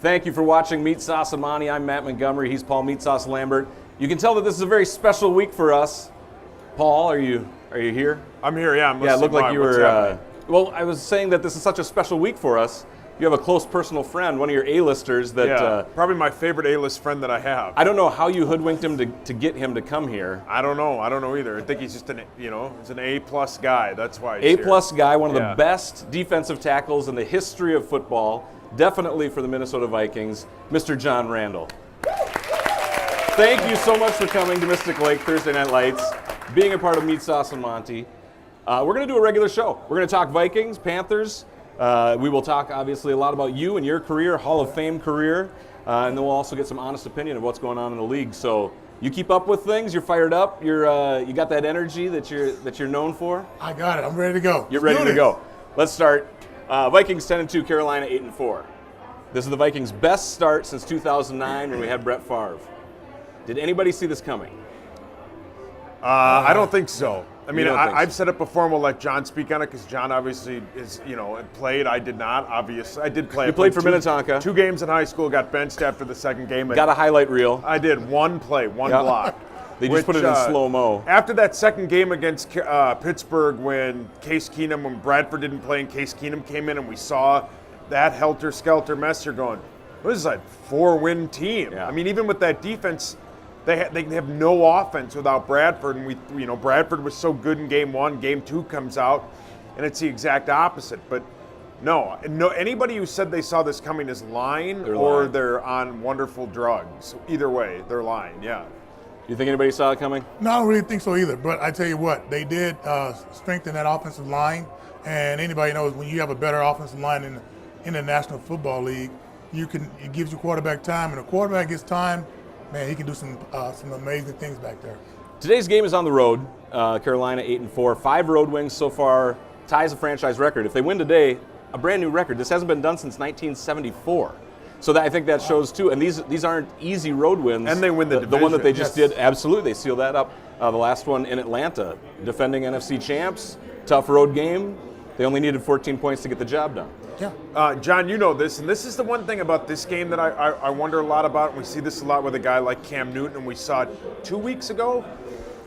Thank you for watching Meatsauce Monty. I'm Matt Montgomery. He's Paul Meatsauce Lambert. You can tell that this is a very special week for us. Paul, are you here? I'm here, yeah. Yeah, it looked like you were. Well, I was saying that this is such a special week for us. You have a close personal friend, one of your A-listers that... probably my favorite A-list friend that I have. I don't know how you hoodwinked him to get him to come here. I don't know either. I think he's just he's an A-plus guy. That's why he's A-plus guy, one of the best defensive tackles in the history of football, definitely for the Minnesota Vikings, Mr. John Randle. Thank you so much for coming to Mystic Lake Thursday Night Lights, being a part of Meatsauce and Monty. We're going to do a regular show. We're going to talk Vikings, Panthers. We will talk, obviously, a lot about you and your career, Hall of Fame career, and then we'll also get some honest opinion of what's going on in the league. So you keep up with things. You're fired up. You got that energy that you're known for. I got it. I'm ready to go. You're ready to go. Let's start. Vikings 10-2, Carolina 8-4. This is the Vikings' best start since 2009 when we had Brett Favre. Did anybody see this coming? I don't think so. I mean, I've so. said it before, and we'll let John speak on it because John obviously is, played. I did not, obviously. I did play. You played for Minnetonka. 2 games in high school, got benched after the second game. Got a highlight reel. I did. One play, one block. They just put it in slow-mo. After that second game against Pittsburgh when Bradford didn't play and Case Keenum came in and we saw that helter-skelter mess, you're going, this is a 4-win team. Yeah. I mean, even with that defense, they have no offense without Bradford, and Bradford was so good in game 1. Game 2 comes out, and it's the exact opposite. But no, anybody who said they saw this coming is lying, they're on wonderful drugs. Either way, they're lying. Yeah. You think anybody saw it coming? No, I don't really think so either. But I tell you what, they did strengthen that offensive line, and anybody knows when you have a better offensive line in the National Football League, it gives your quarterback time, and the quarterback gets time. Man, he can do some amazing things back there. Today's game is on the road. Carolina 8-4, 5 road wins so far, ties a franchise record. If they win today, a brand new record. This hasn't been done since 1974. So I think that shows too. And these aren't easy road wins. And they win the division. The one that they just did, absolutely, they sealed that up. The last one in Atlanta, defending NFC champs, tough road game. They only needed 14 points to get the job done. Yeah. John, you know this, and this is the one thing about this game that I wonder a lot about, and we see this a lot with a guy like Cam Newton, and we saw it 2 weeks ago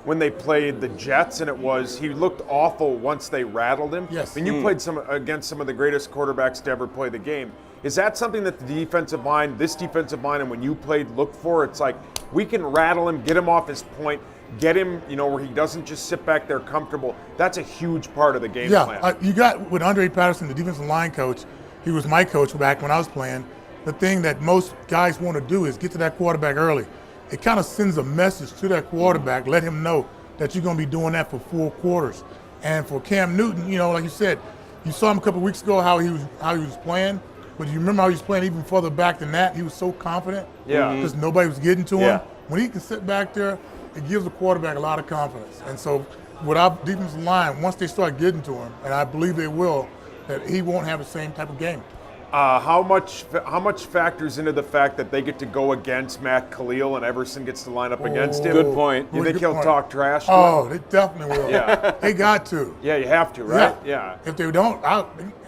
when they played the Jets, and he looked awful once they rattled him. Yes. And you played against some of the greatest quarterbacks to ever play the game. Is that something that this defensive line, and when you played, looked for? It's like, we can rattle him, get him off his point, get him, where he doesn't just sit back there comfortable. That's a huge part of the game plan. You got with Andre Patterson, the defensive line coach. He was my coach back when I was playing. The thing that most guys want to do is get to that quarterback early. It kind of sends a message to that quarterback, let him know that you're going to be doing that for 4 quarters. And for Cam Newton, like you said, you saw him a couple of weeks ago how he was playing. But you remember how he was playing even further back than that? He was so confident because nobody was getting to him. When he can sit back there, it gives the quarterback a lot of confidence. And so with our defensive line, once they start getting to him, and I believe they will, that he won't have the same type of game. How much factors into the fact that they get to go against Matt Khalil and Everson gets to line up against him? Good point. You think he'll talk trash to him? They definitely will. Yeah. They got to. Yeah, you have to, right? Yeah. If they don't,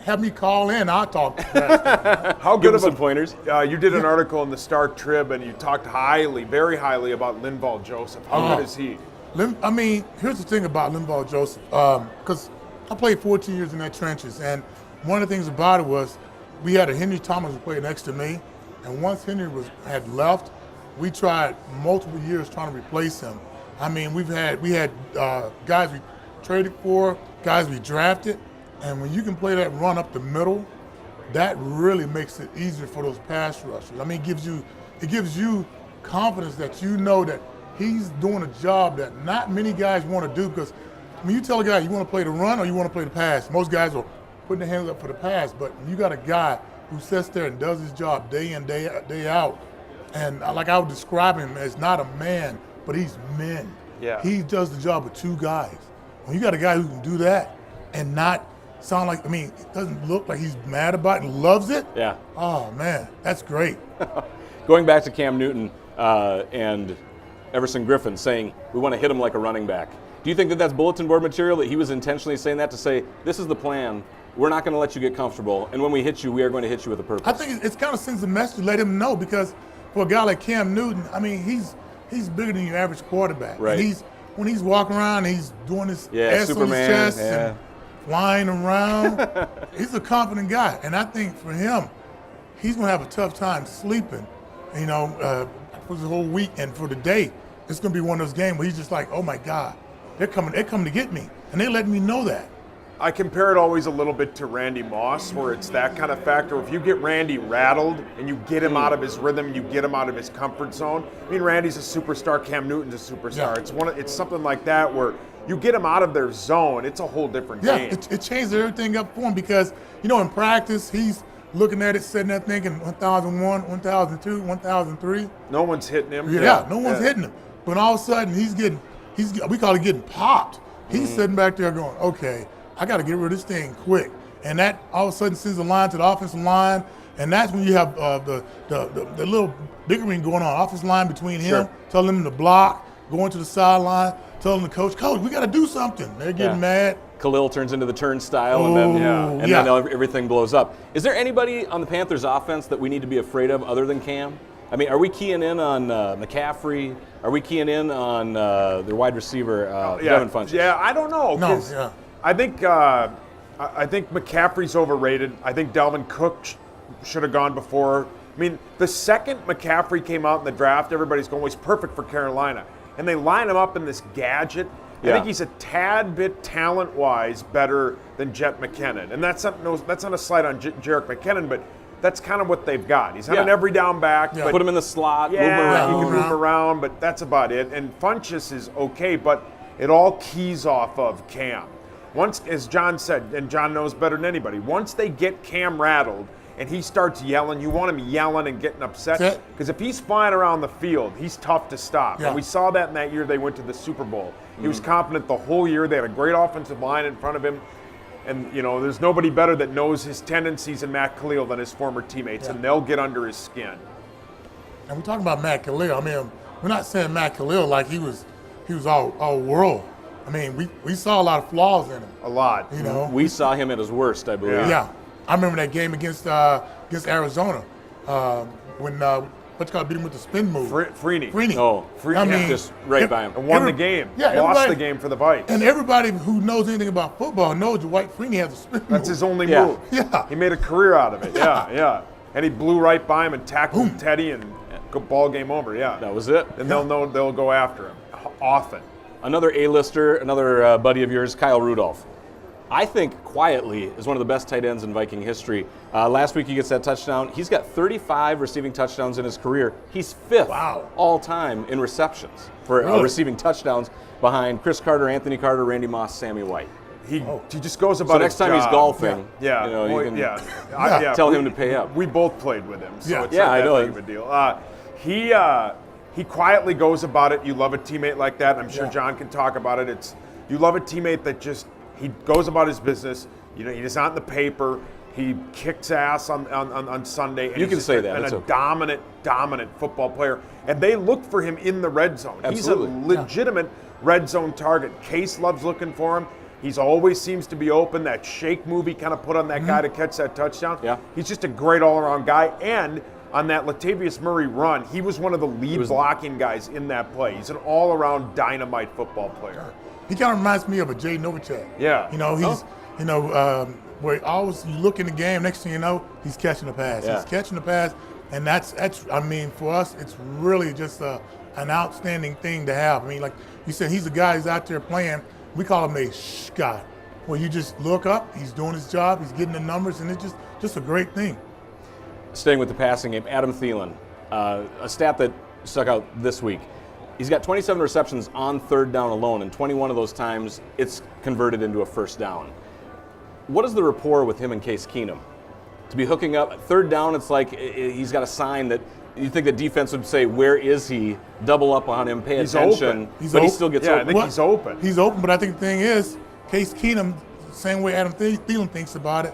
have me call in. I'll talk trash. How good of some pointers? You did an article in the Star Trib, and you talked very highly about Linval Joseph. How good is he? Here's the thing about Linval Joseph, because I played 14 years in that trenches, and one of the things about it was we had a Henry Thomas who played next to me, and once Henry had left, we tried multiple years trying to replace him. We had guys we traded for, guys we drafted, and when you can play that run up the middle, that really makes it easier for those pass rushers. It gives you confidence that you know that he's doing a job that not many guys want to do, because when you tell a guy you want to play the run or you want to play the pass, most guys are putting their hands up for the pass, but when you got a guy who sits there and does his job day in, day out, and like I would describe him as not a man, but he's men. Yeah. He does the job of 2 guys. When you got a guy who can do that and not sound like, it doesn't look like he's mad about it and loves it. Yeah. Oh, man, that's great. Going back to Cam Newton and Everson Griffin saying, we want to hit him like a running back. Do you think that that's bulletin board material, that he was intentionally saying that to say, this is the plan, we're not going to let you get comfortable. And when we hit you, we are going to hit you with a purpose. I think it's kind of sends a message to let him know, because for a guy like Cam Newton, I mean, he's bigger than your average quarterback. Right. And when he's walking around, he's doing his S Superman, on his chest yeah. and flying around. He's a confident guy. And I think for him, he's going to have a tough time sleeping, for the whole week and for the day. It's going to be one of those games where he's just like, oh my God, they're coming to get me. And they're letting me know that. I compare it always a little bit to Randy Moss, where it's that kind of factor. If you get Randy rattled and you get him out of his rhythm, you get him out of his comfort zone. I mean, Randy's a superstar, Cam Newton's a superstar. Yeah. It's something like that where you get them out of their zone, it's a whole different game. It changes everything up for him, because, in practice, he's looking at it, sitting there thinking 1001, 1002, 1003. No one's hitting him. Yeah, no one's hitting him. But all of a sudden, we call it getting popped. He's sitting back there going, okay, I got to get rid of this thing quick. And that all of a sudden sends the line to the offensive line. And that's when you have the little bickering going on, offensive line between him, telling him to block, going to the sideline, telling the coach, we got to do something. They're getting mad. Khalil turns into the turnstile, and then everything blows up. Is there anybody on the Panthers offense that we need to be afraid of other than Cam? I mean, are we keying in on McCaffrey? Are we keying in on their wide receiver, Devin Funchess? Yeah, I don't know. No, I think McCaffrey's overrated. I think Dalvin Cook should have gone before. I mean, the second McCaffrey came out in the draft, everybody's going, he's perfect for Carolina. And they line him up in this gadget. I think he's a tad bit talent-wise better than Jet McKinnon. And that's not a slight on Jerick McKinnon, but that's kind of what they've got. He's not an every down back. But put him in the slot, move him he around. can move around, but that's about it. And Funchess is okay, but it all keys off of Cam. Once, as John said, and John knows better than anybody, once they get Cam rattled and he starts yelling, you want him yelling and getting upset. Because if he's flying around the field, he's tough to stop. And we saw that in that year they went to the Super Bowl. He was confident the whole year. They had a great offensive line in front of him. And, there's nobody better that knows his tendencies in Matt Khalil than his former teammates, and they'll get under his skin. And we're talking about Matt Khalil. I mean, we're not saying Matt Khalil like he was all world. I mean, we saw a lot of flaws in him. A lot. We saw him at his worst, I believe. Yeah. I remember that game against Arizona when beat him with the spin move. Freeney. Oh, I mean, just right by him. And won the game. Yeah, lost the game for the Vikes. And everybody who knows anything about football knows Dwight Freeney has a spin move. That's his only move. Yeah. He made a career out of it. Yeah. And he blew right by him and tackled Teddy and ball game over. Yeah. That was it. And they'll know they'll go after him often. Another A-lister, another buddy of yours, Kyle Rudolph. I think quietly is one of the best tight ends in Viking history. Last week he gets that touchdown. He's got 35 receiving touchdowns in his career. He's fifth all time in receptions for receiving touchdowns behind Chris Carter, Anthony Carter, Randy Moss, Sammy White. He just goes about so next time he's golfing, you can tell him to pay up. We both played with him, so it's I know. Big of a deal. He quietly goes about it. You love a teammate like that. I'm sure John can talk about it. You love a teammate that he goes about his business. He's not in the paper. He kicks ass on Sunday. And you can say that. And a dominant football player. And they look for him in the red zone. Absolutely. He's a legitimate red zone target. Case loves looking for him. He's always seems to be open. That shake move he kind of put on that guy to catch that touchdown. Yeah. He's just a great all-around guy. And on that Latavius Murray run, he was one of the lead blocking guys in that play. He's an all-around dynamite football player. He kind of reminds me of a Jay Novacek. Yeah. He's, where he always, you look in the game, next thing you know, he's catching the pass. Yeah. He's catching the pass, and that's I mean, for us, it's really just an outstanding thing to have. I mean, like you said, he's a guy who's out there playing. We call him a guy, where you just look up, he's doing his job, he's getting the numbers, and it's just a great thing. Staying with the passing game, Adam Thielen, a stat that stuck out this week. He's got 27 receptions on third down alone, and 21 of those times it's converted into a first down. What is the rapport with him and Case Keenum? To be hooking up, third down, it's like he's got a sign that you think the defense would say, where is he? Double up on him, pay attention. But he still gets open. I think he's open. He's open, but I think the thing is, Case Keenum, same way Adam Thielen thinks about it,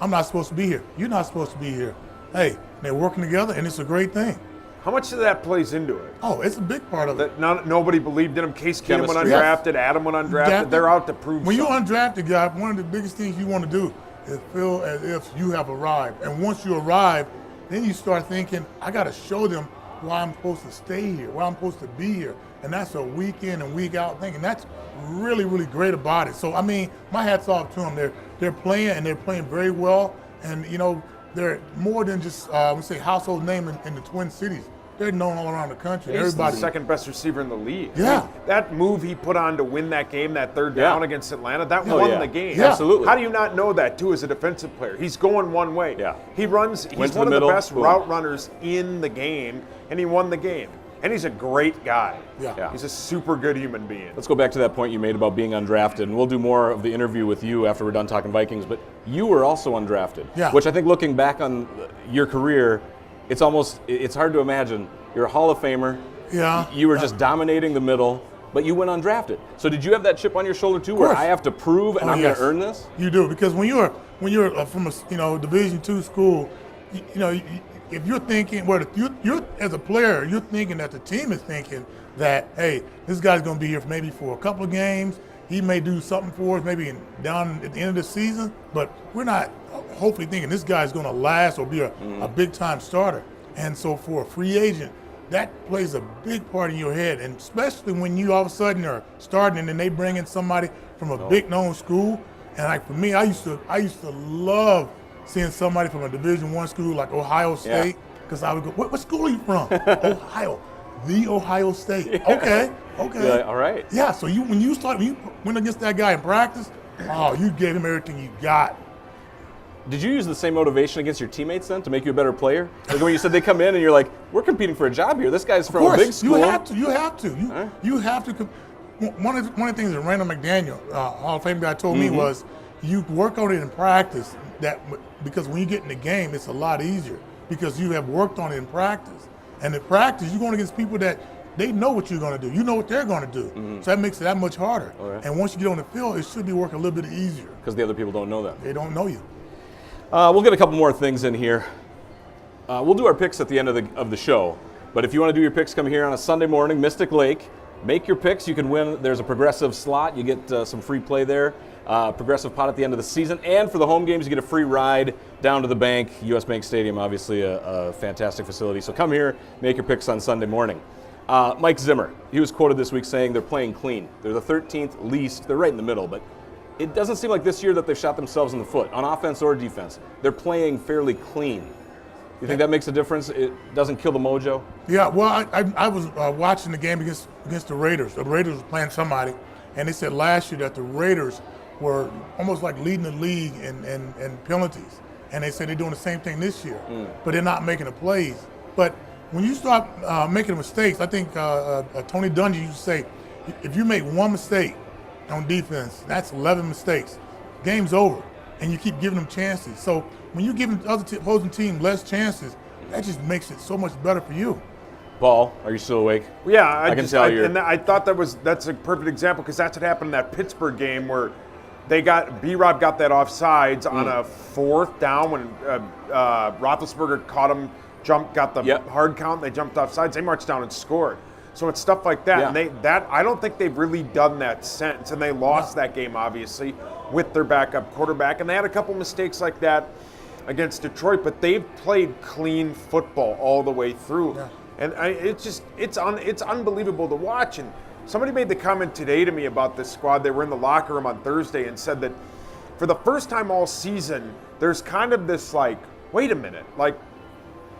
I'm not supposed to be here. You're not supposed to be here. Hey, they're working together, and it's a great thing. How much of that plays into it? Oh, it's a big part of it. Nobody believed in him. Case Keenum went undrafted. Adam went undrafted. They're out to prove when something. you're undrafted guy, one of the biggest things you want to do it feels as if you have arrived. And once you arrive, then you start thinking, I got to show them why I'm supposed to stay here, why I'm supposed to be here. And that's a week in and week out thing. And that's really, really great about it. So, I mean, my hat's off to them. They're playing, and they're playing very well. And, you know, they're more than just, we say, household name in the Twin Cities. They're known all around the country. He's Everybody. the second best receiver in the league. Yeah. I mean, that move he put on to win that game, that third down against Atlanta, that Oh, won yeah. the game. Yeah. Absolutely. How do you not know that, too, as a defensive player? He's going one way. Yeah. He runs, he's Went to one the of middle, the best boom. route runners in the game, and he won the game. And he's a great guy. Yeah. He's a super good human being. Let's go back to that point you made about being undrafted, and we'll do more of the interview with you after we're done talking Vikings, but you were also undrafted, Yeah. which I think looking back on your career, it's hard to imagine. You're a Hall of Famer. Yeah. You were just dominating the middle, but you went undrafted. So did you have that chip on your shoulder too, where course. I have to prove and Oh, I'm yes. going to earn this? You do, because when you're from a Division II school, if you're thinking, you're as a player, you're thinking that the team is thinking that, hey, this guy's going to be here maybe for a couple of games. He may do something for us, maybe down at the end of the season, but we're not hopefully thinking this guy's going to last or be a big time starter. And so for a free agent, that plays a big part in your head, and especially when you all of a sudden are starting and then they bring in somebody from a big known school. And like for me, I used to love seeing somebody from a Division I school like Ohio State, because I would go, what school are you from? Ohio, the Ohio State. Okay. You're like, all right. Yeah, so when you went against that guy in practice, you gave him everything you got. Did you use the same motivation against your teammates then to make you a better player? Like when you said they come in and you're like, we're competing for a job here. This guy's from a big school. You have to. You have to. One of the things that Randall McDaniel, Hall of Fame guy, told me was, you work on it in practice. Because when you get in the game, it's a lot easier because you have worked on it in practice. And in practice, you're going against people that they know what you're going to do. You know what they're going to do. So that makes it that much harder. Okay. And once you get on the field, it should be working a little bit easier. Because the other people don't know that. They don't know you. We'll get a couple more things in here. We'll do our picks at the end of the show. But if you want to do your picks, come here on a Sunday morning, Mystic Lake. Make your picks. You can win. There's a progressive slot. You get some free play there. Progressive pot at the end of the season. And for the home games, you get a free ride down to the bank. US Bank Stadium, obviously a fantastic facility. So come here, make your picks on Sunday morning. Mike Zimmer, he was quoted this week saying they're playing clean. They're the 13th least. They're right in the middle, but it doesn't seem like this year that they've shot themselves in the foot on offense or defense. They're playing fairly clean. You think that makes a difference? It doesn't kill the mojo? Yeah, well, I was watching the game against the Raiders. The Raiders were playing somebody, and they said last year that the Raiders were almost like leading the league in penalties. And they said they're doing the same thing this year, but they're not making the plays. But when you start making mistakes, I think Tony Dungy used to say, if you make one mistake on defense, that's 11 mistakes. Game's over, and you keep giving them chances. So when you give the other opposing team less chances, that just makes it so much better for you. Paul, are you still awake? Yeah, I can tell you. And I thought that's a perfect example because that's what happened in that Pittsburgh game where B-Rob got that offsides on a fourth down when Roethlisberger caught him, got the hard count, they jumped offsides, they marched down and scored. So it's stuff like that. Yeah. And I don't think they've really done that since. And they lost that game, obviously, with their backup quarterback. And they had a couple mistakes like that against Detroit, but they've played clean football all the way through. Yeah. And it's unbelievable to watch. And somebody made the comment today to me about this squad. They were in the locker room on Thursday and said that for the first time all season, there's kind of this like, wait a minute, like,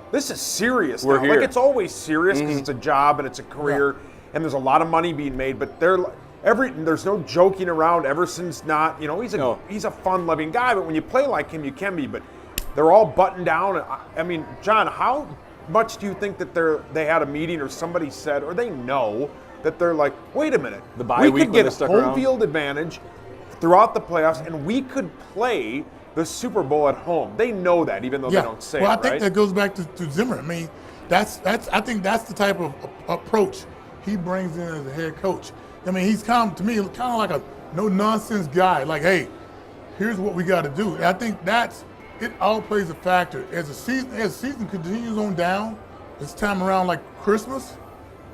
this is serious now. Here. Like, it's always serious because it's a job and it's a career and there's a lot of money being made, but there's no joking around. Everson's not, he's a fun-loving guy, but when you play like him, you can be, but they're all buttoned down. I mean, John, how much do you think that they had a meeting or somebody said, or they know that they're like, wait a minute, the bye we week could get stuck home around. Field advantage throughout the playoffs and we could play the Super Bowl at home. They know that, even though they don't say well, it, I think right? that goes back to Zimmer. I mean, I think that's the type of approach he brings in as a head coach. I mean, he's kind of like a no-nonsense guy. Like, hey, here's what we got to do. And I think it all plays a factor. As the season continues on down, this time around like Christmas,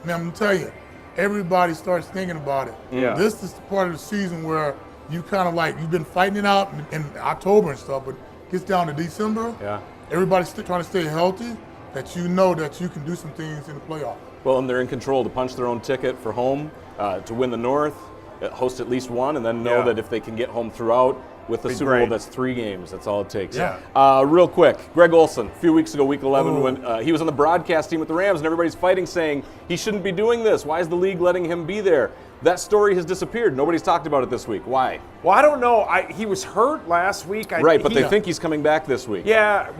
and I'm going to tell you, everybody starts thinking about it. Yeah. This is the part of the season where you kind of like, you've been fighting it out in October and stuff, but gets down to December, everybody's still trying to stay healthy, that you know that you can do some things in the playoff. Well, and they're in control to punch their own ticket for home, to win the North, host at least one, and then know that if they can get home throughout with the Super Bowl, that's 3 games. That's all it takes. Real quick, Greg Olson, a few weeks ago, week 11, when he was on the broadcast team with the Rams, and everybody's fighting, saying he shouldn't be doing this. Why is the league letting him be there? That story has disappeared. Nobody's talked about it this week. Why? Well, I don't know. He was hurt last week. But they think he's coming back this week. Yeah.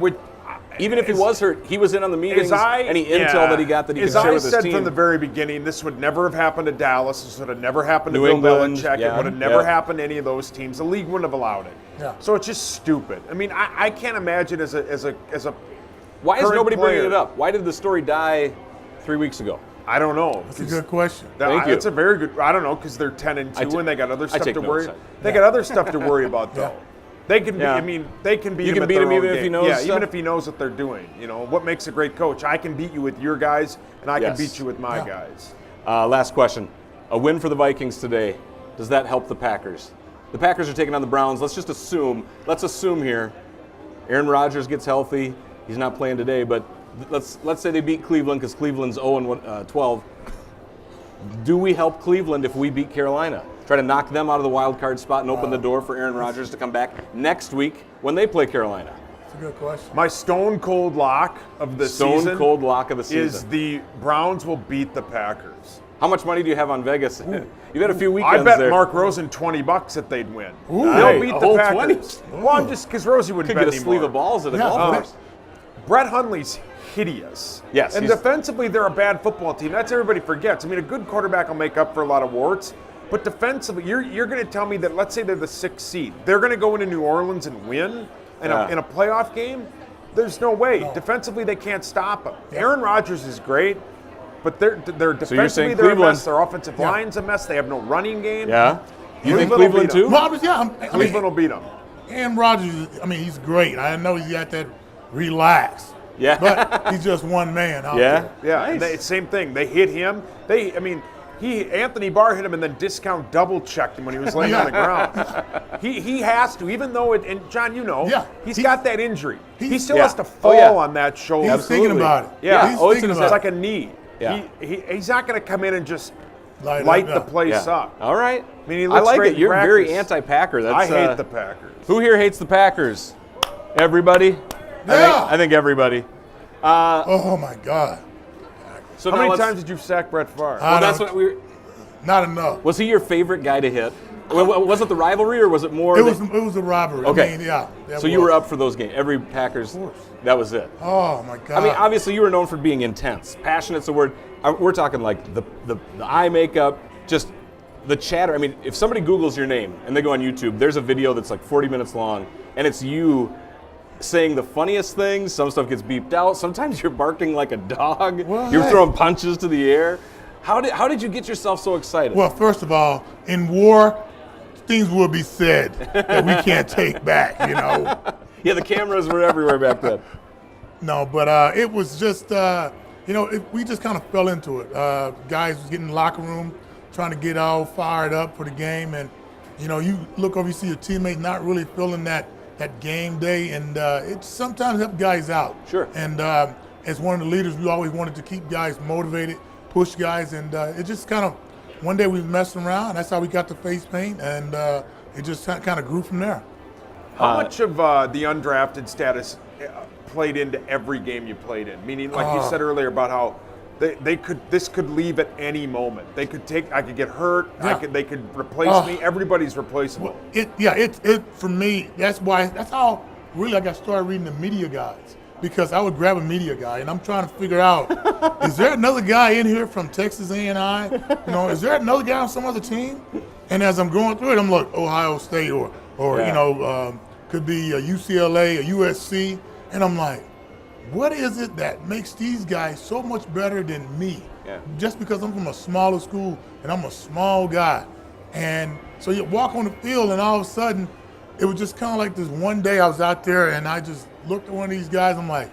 Even if he was hurt, he was in on the meetings, any intel that he got that he could share with his team. As I said from the very beginning, this would never have happened to Dallas. This would have never happened to New Bill England, Belichick. It would have never happened to any of those teams. The league wouldn't have allowed it. So it's just stupid. I mean, I can't imagine as a Why is nobody player. bringing it up? Why did the story die 3 weeks ago? I don't know. That's a good question. Thank you. That's a very good. I don't know, because they're 10-2 and they got other stuff to worry. notes. They got other stuff to worry about though. They can be. Yeah. I mean, they can beat You him can at beat their him own even if game. he knows Yeah, stuff? even if he knows what they're doing. You know what makes a great coach? I can beat you with your guys, and I can beat you with my guys. Last question. A win for the Vikings today. Does that help the Packers? The Packers are taking on the Browns. Let's just assume. Let's assume here. Aaron Rodgers gets healthy. He's not playing today, but let's say they beat Cleveland because Cleveland's 0-12. Do we help Cleveland if we beat Carolina? Try to knock them out of the wild card spot and open the door for Aaron Rodgers to come back next week when they play Carolina? That's a good question. My stone cold lock of the season. Stone cold lock of the season Is the Browns will beat the Packers. How much money do you have on Vegas? You've had a few weekends I bet there. Mark Rosen $20 that they'd win. Hey, They'll beat a the whole Packers. 20? Well, I'm just because Rosie wouldn't Could bet get a anymore. sleeve of balls at a golf course. Brett Hundley's hideous. Yes, And he's- defensively, they're a bad football team. That's everybody forgets. I mean, a good quarterback will make up for a lot of warts. But defensively, you're going to tell me that, let's say they're the 6th seed. They're going to go into New Orleans and win in a playoff game? There's no way. No. Defensively, they can't stop them. Yeah. Aaron Rodgers is great, but they're defensively, they're a mess. Their offensive line's a mess. They have no running game. Yeah. You think Cleveland too? Well, Cleveland will beat them. Aaron Rodgers, I mean, he's great. I know he's got that relax. Yeah. But he's just one man out there. Yeah. Nice. Same thing. They hit him. Anthony Barr hit him and then discount double checked him when he was laying on the ground. He has to, even though and John, he's got that injury. He still has to fall on that shoulder. He's thinking about it. Yeah, he's thinking about it's it. like a knee. Yeah. He's not going to come in and just light the place up. All right. I mean, he looks like great it. You're in very practice. anti-Packer. I hate the Packers. Who here hates the Packers? Everybody? Yeah. I think everybody. Oh my God. So how many times did you sack Brett Favre? Well, that's what we were. Not enough. Was he your favorite guy to hit? Was it the rivalry, or was it more? It was a rivalry. Okay. I mean, yeah. So you were up for those games. Every Packers. That was it. Oh my God. I mean, obviously you were known for being intense. Passionate's a word. We're talking like the eye makeup, just the chatter. I mean, if somebody Googles your name and they go on YouTube, there's a video that's like 40 minutes long, and it's you saying the funniest things. Some stuff gets beeped out. Sometimes you're barking like a dog. Well, you're throwing punches to the air. How did you get yourself so excited? Well, first of all, in war, things will be said that we can't take back, Yeah, the cameras were everywhere back then. No, but it was just, we just kind of fell into it. Guys was getting in the locker room, trying to get all fired up for the game, and you look over, you see your teammate not really feeling that game day, and it sometimes helps guys out. Sure. And as one of the leaders, we always wanted to keep guys motivated, push guys, and it just kind of, one day we were messing around, and that's how we got the face paint, and it just kind of grew from there. How much of the undrafted status played into every game you played in? Meaning, like you said earlier about how this could leave at any moment. I could get hurt. Yeah. They could replace me. Everybody's replaceable. It for me. That's how really I got started reading the media guides, because I would grab a media guy and I'm trying to figure out, is there another guy in here from Texas A&I? Is there another guy on some other team? And as I'm going through it, I'm like Ohio State or could be a UCLA, a USC, and I'm like, what is it that makes these guys so much better than me? Yeah. Just because I'm from a smaller school and I'm a small guy. And so you walk on the field and all of a sudden, it was just kind of like this one day I was out there and I just looked at one of these guys. I'm like,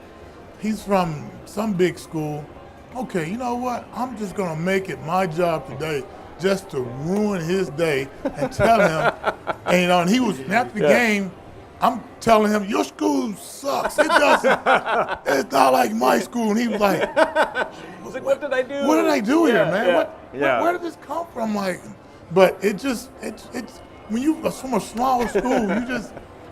he's from some big school. Okay, you know what? I'm just going to make it my job today just to ruin his day and tell him, and he was, after the game, I'm telling him, your school sucks. It doesn't, it's not like my school. And he was like, what did I do? What did I do here, man? Yeah. Where did this come from? But it's when you're from a smaller school,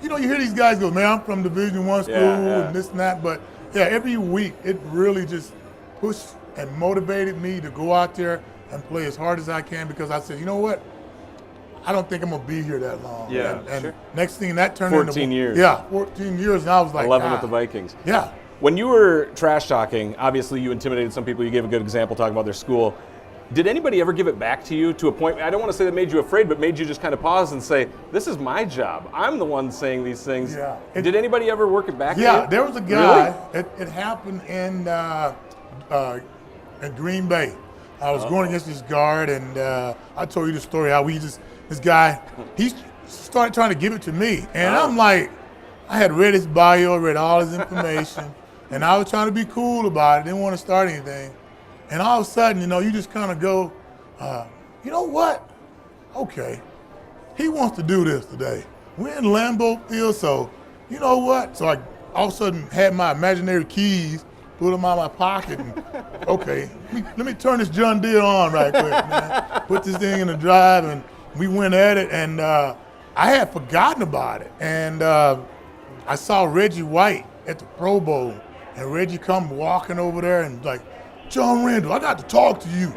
you hear these guys go, man, I'm from Division I school and this and that. But yeah, every week it really just pushed and motivated me to go out there and play as hard as I can, because I said, you know what? I don't think I'm going to be here that long. Yeah, and next thing, that turned into 14 years. Yeah, 14 years. And I was like, 11 with the Vikings. Yeah. When you were trash talking, obviously you intimidated some people. You gave a good example talking about their school. Did anybody ever give it back to you to a point, I don't want to say that made you afraid, but made you just kind of pause and say, this is my job. I'm the one saying these things. Yeah. Did anybody ever work it back to you? Yeah, there was a guy, Really? it happened in Green Bay. I was going against this guard, and I told you the story how this guy, he started trying to give it to me. And I'm like, I had read his bio, read all his information, and I was trying to be cool about it, didn't want to start anything. And all of a sudden, you just kind of go, you know what? Okay, he wants to do this today. We're in Lambeau Field, so you know what? So I all of a sudden had my imaginary keys, put them out of my pocket, and okay, let me turn this John Deere on right quick, man. Put this thing in the drive, and we went at it, and I had forgotten about it. And I saw Reggie White at the Pro Bowl, and Reggie come walking over there and like, John Randle, I got to talk to you.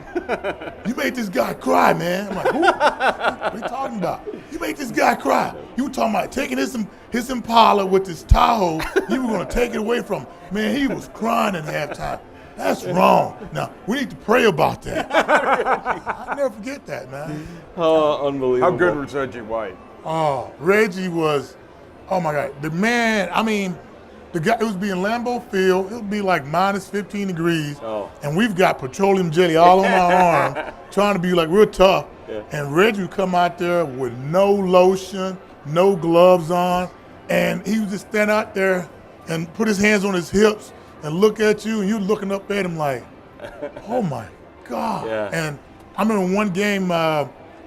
You made this guy cry, man. I'm like, who? What are you talking about? You made this guy cry. You were talking about taking his Impala with this Tahoe. You were going to take it away from him. Man, he was crying at halftime. That's wrong. Now, we need to pray about that. I'll never forget that, man. Oh, unbelievable. How good was Reggie White? Oh, Reggie was, oh my God. The man, the guy, it was being Lambeau Field. It would be like minus 15 degrees. Oh. And we've got petroleum jelly all on our arm, trying to be like real tough. Yeah. And Reggie would come out there with no lotion, no gloves on. And he would just stand out there and put his hands on his hips and look at you. And you're looking up at him like, oh my God. Yeah. And I remember one game,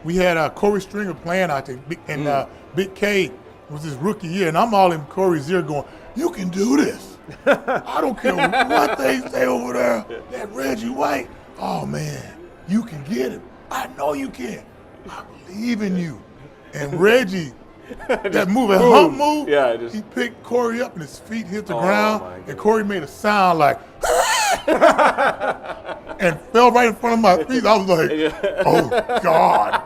we had Corey Stringer playing out there. And Big K was his rookie year. And I'm all in Corey's ear going, you can do this. I don't care what they say over there. That Reggie White, oh man, you can get him. I know you can. I believe in you. And Reggie, that move, a hump move, he picked Corey up and his feet hit the ground, and Corey made a sound like, and fell right in front of my feet. I was like, oh God.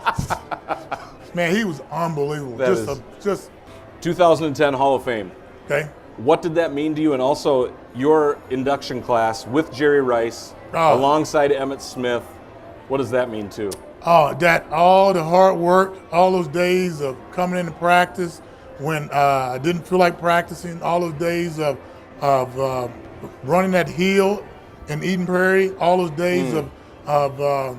Man, he was unbelievable. Just 2010 Hall of Fame. Okay. What did that mean to you? And also your induction class with Jerry Rice alongside Emmitt Smith. What does that mean too? Oh, that all the hard work, all those days of coming into practice when I didn't feel like practicing, all those days of running that hill in Eden Prairie, all those days of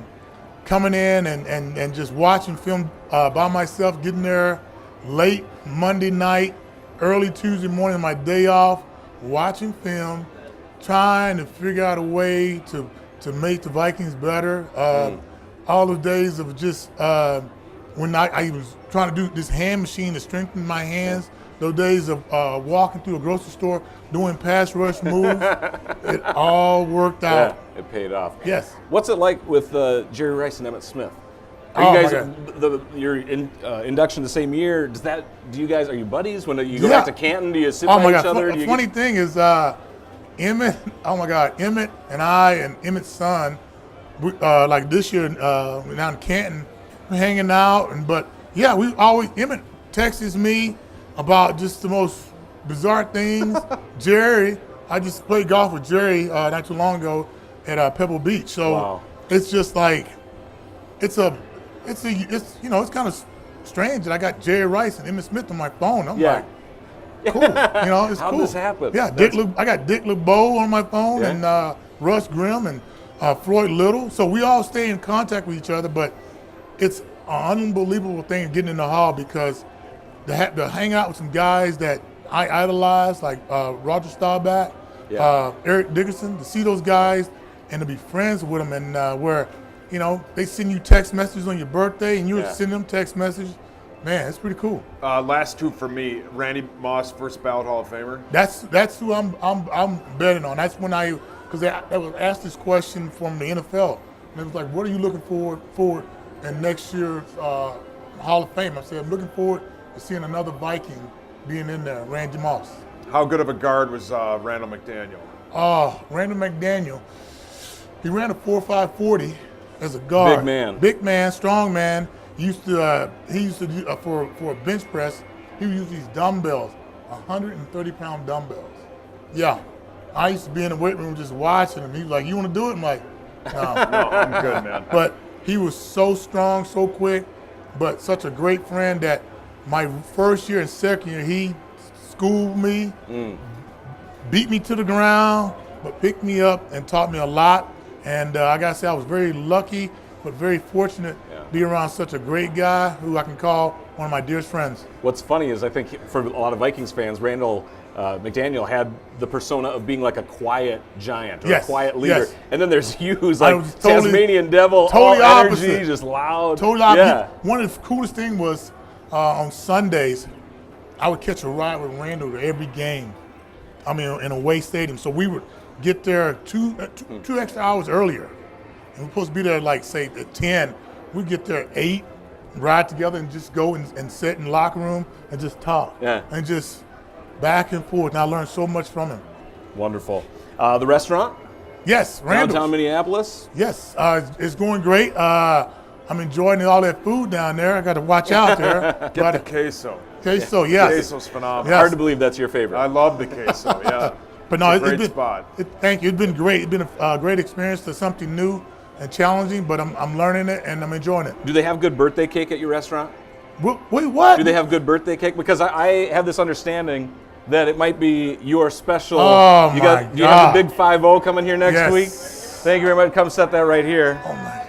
coming in and just watching film by myself, getting there late Monday night, early Tuesday morning, my day off, watching film, trying to figure out a way to make the Vikings better. All the days of just when I was trying to do this hand machine to strengthen my hands, those days of walking through a grocery store, doing pass rush moves, it all worked out. Yeah, it paid off. Yes. What's it like with Jerry Rice and Emmitt Smith? Are you guys your induction the same year? Are you buddies? When you go back to Canton, do you sit by each other? The funny thing is, Emmitt, oh my God, Emmitt and I and Emmitt's son, like this year down in Canton, we're hanging out, but yeah, Emmitt texts me about just the most bizarre things. Jerry, I just played golf with Jerry not too long ago at Pebble Beach, so it's just like it's kind of strange that I got Jerry Rice and Emmitt Smith on my phone. I'm like, cool. It's How'd cool. this happen? Yeah, I got Dick LeBeau on my phone and Russ Grimm and Floyd Little. So we all stay in contact with each other, but it's an unbelievable thing getting in the hall because to hang out with some guys that I idolize, like Roger Staubach, Eric Dickerson, to see those guys and to be friends with them and where they send you text messages on your birthday, and you Yeah. send them text messages. Man, it's pretty cool. Last two for me. Randy Moss, first ballot Hall of Famer. That's who I'm betting on. That's when because I was asked this question from the NFL, and it was like, what are you looking forward in next year's Hall of Fame? I said, I'm looking forward to seeing another Viking being in there, Randy Moss. How good of a guard was Randall McDaniel? Randall McDaniel, he ran a 4.5 as a guard. Big man, strong man. He used to do for a bench press. He would use these dumbbells, 130-pound dumbbells. Yeah, I used to be in the weight room just watching him. He was like, "You want to do it?" I'm like, "No, No, I'm good, man. But he was so strong, so quick, but such a great friend that my first year and second year, he schooled me, beat me to the ground, but picked me up and taught me a lot. And I gotta say, I was very lucky, but very fortunate to be around such a great guy who I can call one of my dearest friends. What's funny is I think for a lot of Vikings fans, Randall McDaniel had the persona of being like a quiet giant or a quiet leader. Yes. And then there's you who's like totally, Tasmanian devil, totally all energy, opposite. just loud. Totally opposite. One of the coolest things was on Sundays, I would catch a ride with Randall to every game. I mean, in away stadium. So we would get there two extra hours earlier. And we're supposed to be there like, say, at 10. We'd get there at 8, ride together and just go and sit in the locker room and just talk. Yeah. And just back and forth. And I learned so much from him. Wonderful. The restaurant? Yes, Randall's. Downtown Minneapolis? Yes, it's going great. I'm enjoying all that food down there. I got to watch out there. Get the queso. Queso, yes. Queso's phenomenal. Yes. Hard to believe that's your favorite. I love the queso, yeah. But no, it's a it's great been, spot. Thank you. It's been great. It's been a great experience. To something new and challenging, but I'm learning it and I'm enjoying it. Do they have good birthday cake at your restaurant? Wait, what? Do they have good birthday cake? Because I have this understanding that it might be your special. Oh, you my you have the God. big 5-0 coming here next Yes. week? Thank you very much. Come set that right here. Oh my.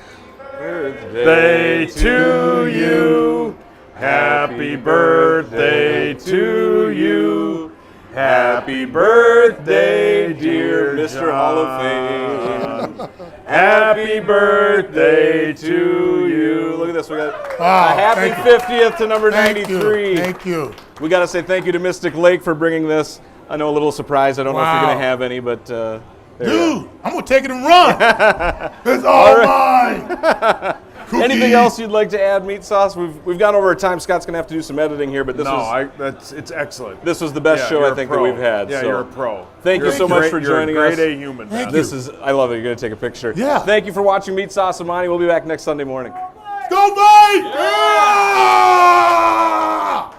Birthday to you. Happy birthday to you. Happy birthday, dear Mr. Hall of Fame. Happy birthday to you. Look at this. We got Wow, a happy thank 50th to number Thank 93. you. Thank you. We got to say thank you to Mystic Lake for bringing this. I know a little surprise. I don't know if you're Wow. going to have any, but there you go. Dude, I'm going to take it and run. It's all mine. Cookie. Anything else you'd like to add, Meatsauce? We've gone over our time. Scott's going to have to do some editing here, but It's excellent. this was the best show you're I a think that pro. we've had. Yeah, so. you're a pro. Thank you You're so a much great- for you're joining a us. grade A human. Thank man. you. This is, I love it. You're going to take a picture. Yeah. Thank you for watching Meatsauce Monty. We'll be back next Sunday morning. Go Vikes! Yeah!